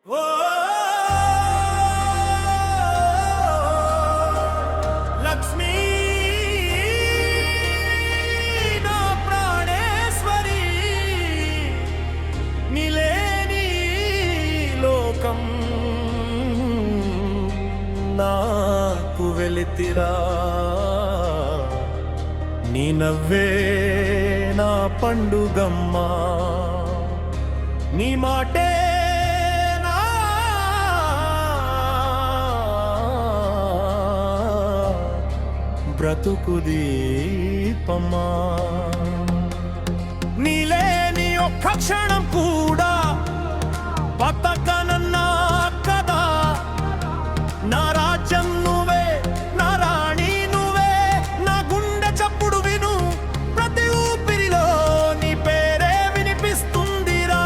ఓ లక్ష్మీ నా ప్రాణేశ్వరి నిలేని లోకం నాకు వెలితిరా నీ నవ్వే నా పండుగమ్మా నీ మాటే నా బ్రతుకు దీపమా నీలేని ఒక్క క్షణం కూడా బతకనన్నా కదా నా రాజ్యం నువ్వే నా రాణి నువ్వే నా గుండె చప్పుడు విను ప్రతి ఊపిరిలో నీ పేరే వినిపిస్తుందిరా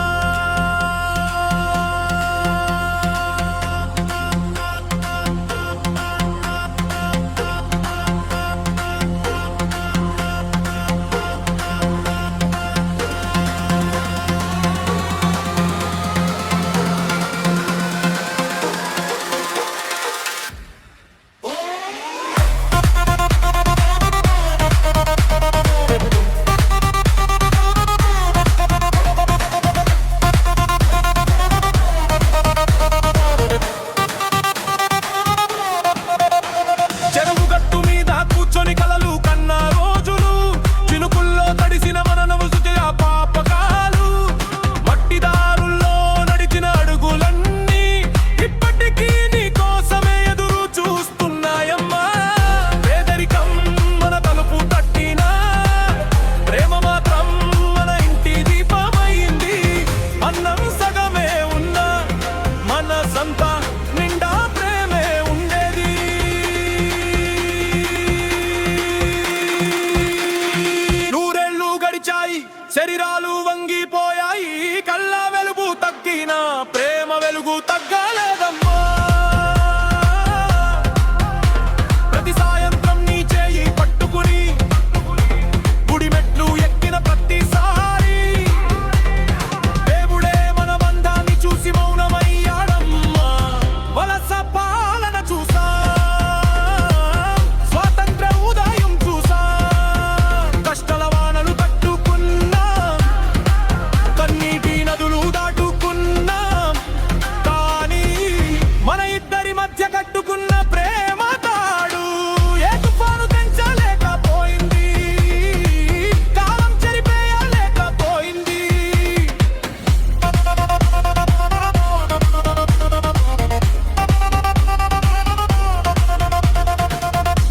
శరీరాలు వంగిపోయాయి కళ్ళ వెలుగు తగ్గిన ప్రేమ వెలుగు తగ్గలేదమ్మా ప్రతి సాయంత్రం నీ చేయి పట్టుకుని గుడి మెట్లు ఎక్కిన ప్రతిసారి దేవుడే మన బంధాన్ని చూసి మౌనమయ్యాడమ్మా వలస పాలన చూసా స్వాతంత్ర ఉదయం చూసా కష్టల వానలు కన్నీటి నదులు దాటుకున్నాం కానీ మన ఇద్దరి మధ్య కట్టుకున్న ప్రేమ తాడు ఏ తుఫాను తెంచలేకపోయింది కాలం చెరిపేయలేకపోయింది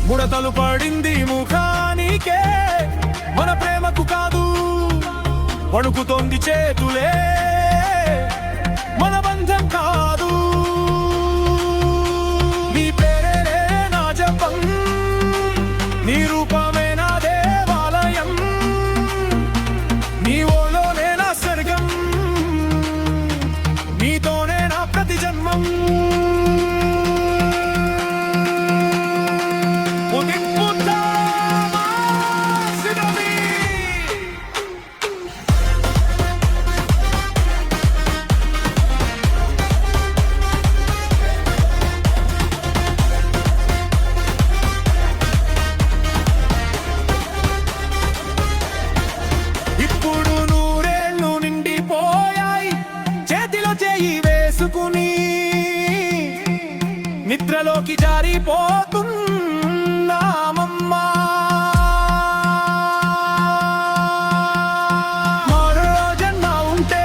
ముడతలు పడింది ముఖానికే మన ప్రేమకు కాదు వణుకుతోంది చేతులే మన బంధం కాదు నీ పేరే నా జపం నీ రూపమే నా దేవాలయం నీ ఓలోనే నా స్వర్గం నీతోనే నా ప్రతి జన్మం నిద్రలోకి జారిపోతున్నామమ్మా మరో జన్మ ఉంటే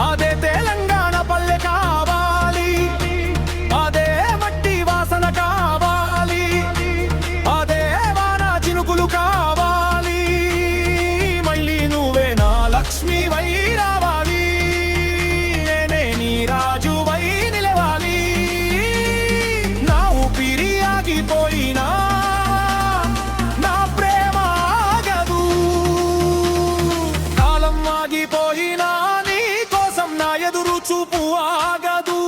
అదే తెలంగాణ పల్లె కావాలి అదే మట్టి వాసన కావాలి అదే వాన చినుకులు కావాలి మళ్ళీ నువ్వే నా లక్ష్మి వై రావాలి నేనే నీ రాజు వై నిలవాలి పోయినా నా ప్రేమ ఆగదు కాలం ఆగిపోయినా నీ కోసం నా ఎదురు చూపు ఆగదు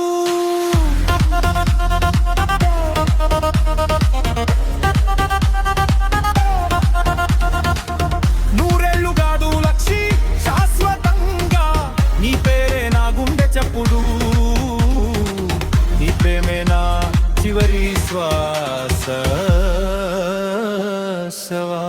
నూరేళ్లు కాదు లక్ష్మి శాశ్వతంగా నీ పేరే నా గుండె చప్పుడు విశ్వాస సవా